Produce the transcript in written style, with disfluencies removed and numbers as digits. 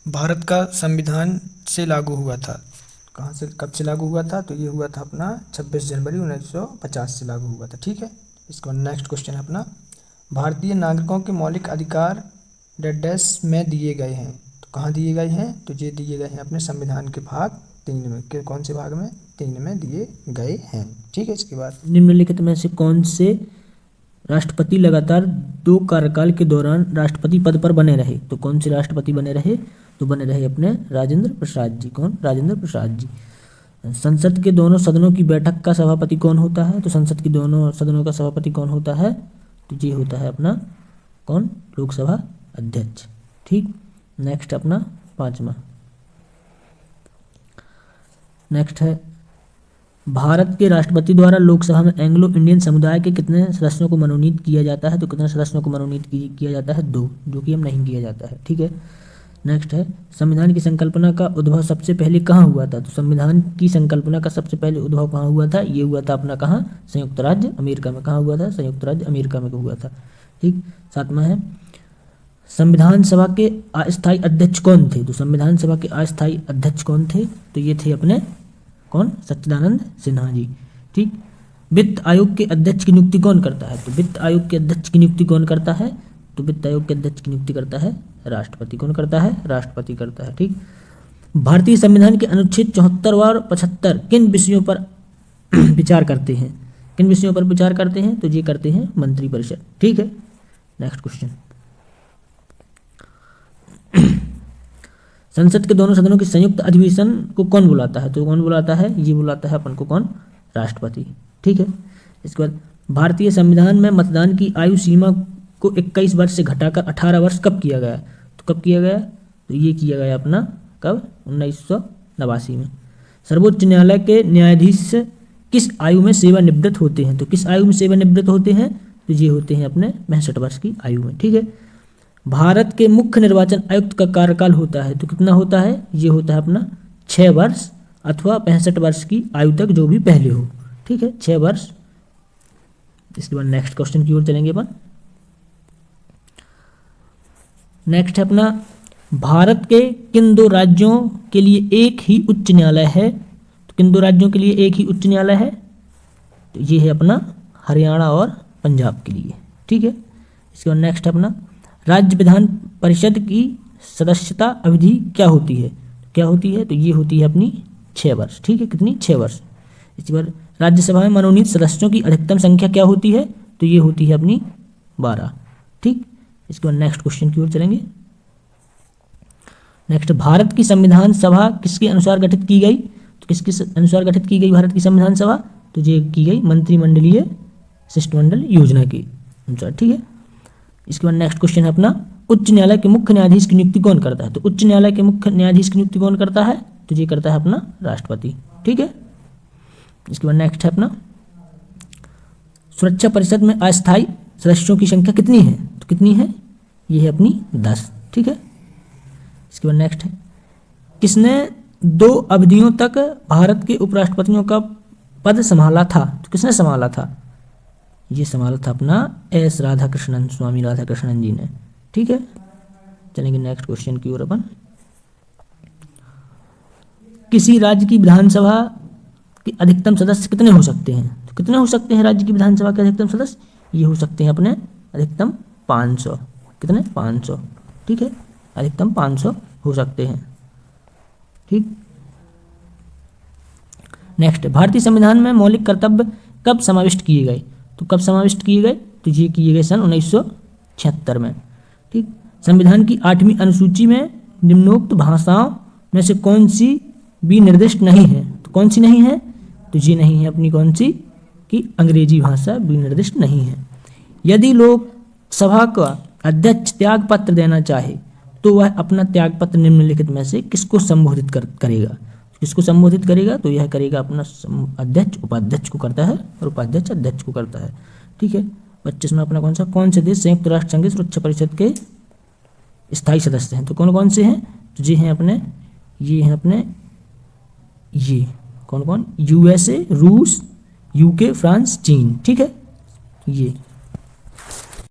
भारत का संविधान से लागू हुआ था। कहाँ से, कब से लागू हुआ था? तो ये हुआ था अपना 26 जनवरी 1950 से लागू हुआ था। ठीक है। इसके बाद नेक्स्ट क्वेश्चन है अपना, भारतीय नागरिकों के मौलिक अधिकार डेड डैश में दिए गए हैं। तो कहाँ दिए गए हैं? तो ये दिए गए हैं अपने संविधान के भाग 3 में। के कौन से भाग में? 3 में दिए गए हैं। ठीक है। इसके बाद निम्नलिखित में से कौन से राष्ट्रपति लगातार 2 कार्यकाल के दौरान राष्ट्रपति पद पर बने रहे? तो कौन से राष्ट्रपति बने रहे? तो बने रहे अपने राजेंद्र प्रसाद जी। कौन? राजेंद्र प्रसाद जी। संसद के दोनों सदनों की बैठक का सभापति कौन होता है? तो संसद की दोनों सदनों का सभापति कौन होता है? तो ये होता है अपना कौन? लोकसभा अध्यक्ष। ठीक। नेक्स्ट अपना 5वां। नेक्स्ट है, भारत के राष्ट्रपति द्वारा लोकसभा में एंग्लो इंडियन समुदाय के कितने सदस्यों को मनोनीत किया जाता है? तो कितने सदस्यों को मनोनीत किया जाता है? 2, जो कि हम नहीं किया जाता है। ठीक है। नेक्स्ट है, संविधान की संकल्पना का उद्भव सबसे पहले कहाँ हुआ था? तो संविधान की संकल्पना का सबसे पहले उद्भव कहाँ हुआ था? ये हुआ था अपना कहाँ? संयुक्त राज्य अमेरिका में। कहाँ हुआ था? संयुक्त राज्य अमेरिका में हुआ था। ठीक। 7वां है, संविधान सभा के अस्थायी अध्यक्ष कौन थे? तो संविधान सभा के अस्थायी अध्यक्ष कौन थे? तो ये थे अपने कौन? सच्चिदानंद सिन्हा जी। ठीक। वित्त आयोग के अध्यक्ष की नियुक्ति कौन करता है? तो वित्त आयोग के अध्यक्ष की नियुक्ति कौन करता है? तो वित्त आयोग के अध्यक्ष की नियुक्ति करता है राष्ट्रपति। कौन करता है? राष्ट्रपति करता है। ठीक। भारतीय संविधान के अनुच्छेद 74 और 75 किन विषयों पर विचार करते हैं? किन विषयों पर विचार करते हैं? तो ये करते हैं मंत्रिपरिषद। ठीक है। नेक्स्ट क्वेश्चन, संसद के दोनों सदनों के संयुक्त अधिवेशन को कौन बुलाता है? तो कौन बुलाता है? ये बुलाता है अपन को कौन? राष्ट्रपति। ठीक है। इसके बाद भारतीय संविधान में मतदान की आयु सीमा को 21 वर्ष से घटाकर 18 वर्ष कब किया गया? तो कब किया गया? तो ये किया गया अपना कब? 1989 में। सर्वोच्च न्यायालय के न्यायाधीश किस आयु में सेवानिवृत्त होते हैं? तो किस आयु में सेवानिवृत्त होते हैं? तो ये होते हैं अपने 65 वर्ष की आयु में। ठीक है। भारत के मुख्य निर्वाचन आयुक्त का कार्यकाल होता है तो कितना होता है? ये होता है अपना 6 वर्ष अथवा 65 वर्ष की आयु तक, जो भी पहले हो। ठीक है, 6 वर्ष। इसके बाद नेक्स्ट क्वेश्चन की ओर चलेंगे अपन। नेक्स्ट है अपना, भारत के किन 2 राज्यों के लिए एक ही उच्च न्यायालय है? तो किन 2 राज्यों के लिए एक ही उच्च न्यायालय है? तो ये है अपना हरियाणा और पंजाब के लिए। ठीक है। इसके बाद नेक्स्ट है अपना, राज्य विधान परिषद की सदस्यता अवधि क्या होती है? क्या होती है? तो ये होती है अपनी 6 वर्ष। ठीक है। कितनी? 6 वर्ष। इसके बाद राज्यसभा में मनोनीत सदस्यों की अधिकतम संख्या क्या होती है? तो ये होती है अपनी 12। ठीक। इसके बाद नेक्स्ट क्वेश्चन की ओर चलेंगे। नेक्स्ट, भारत की संविधान सभा किसके अनुसार गठित की गई? तो किसके अनुसार गठित की गई भारत की संविधान सभा? तो ये की गई मंत्रिमंडलीय शिष्टमंडल योजना के अनुसार। ठीक है। इसके बाद नेक्स्ट क्वेश्चन है अपना, उच्च न्यायालय के मुख्य न्यायाधीश की नियुक्ति कौन करता है? तो उच्च न्यायालय के मुख्य न्यायाधीश की नियुक्ति कौन करता है? तो ये करता है अपना राष्ट्रपति। ठीक है। इसके बाद नेक्स्ट है अपना, सुरक्षा परिषद में अस्थायी सदस्यों की संख्या कितनी है? तो कितनी है? ये है अपनी 10। ठीक है। इसके बाद नेक्स्ट है, किसने 2 अवधियों तक भारत के उपराष्ट्रपतियों का पद संभाला था? तो किसने संभाला था? ये संभाला था अपना एस राधाकृष्णन, स्वामी राधाकृष्णन जी ने। ठीक है। चलेंगे नेक्स्ट क्वेश्चन की ओर अपन। किसी राज्य की विधानसभा के अधिकतम सदस्य कितने हो सकते हैं? तो कितने हो सकते हैं राज्य की विधानसभा के अधिकतम सदस्य? ये हो सकते हैं अपने अधिकतम 500। कितने? 500। ठीक है। अधिकतम 500 हो सकते हैं। ठीक। नेक्स्ट, भारतीय संविधान में मौलिक कर्तव्य कब समाविष्ट किए गए? तो कब समाविष्ट किए गए? तो ये किए गए सन 1976 में। ठीक। संविधान की 8वीं अनुसूची में निम्नोक्त भाषाओं में से कौन सी भी निर्दिष्ट नहीं है? तो कौन सी नहीं है? तो ये नहीं है अपनी कौन सी? कि अंग्रेजी भाषा भी निर्दिष्ट नहीं है। यदि लोकसभा का अध्यक्ष त्याग पत्र देना चाहे तो वह अपना त्याग पत्र निम्नलिखित में से किसको संबोधित करेगा? किसको संबोधित करेगा? तो यह करेगा अपना अध्यक्ष उपाध्यक्ष को करता है और उपाध्यक्ष अध्यक्ष को करता है। ठीक है। 25 में अपना कौन से देश संयुक्त राष्ट्र संघ की सुरक्षा परिषद के स्थायी सदस्य हैं? तो कौन कौन से हैं? तो ये हैं अपने, ये हैं अपने, ये कौन कौन? USA, रूस, UK, फ्रांस, चीन। ठीक है। ये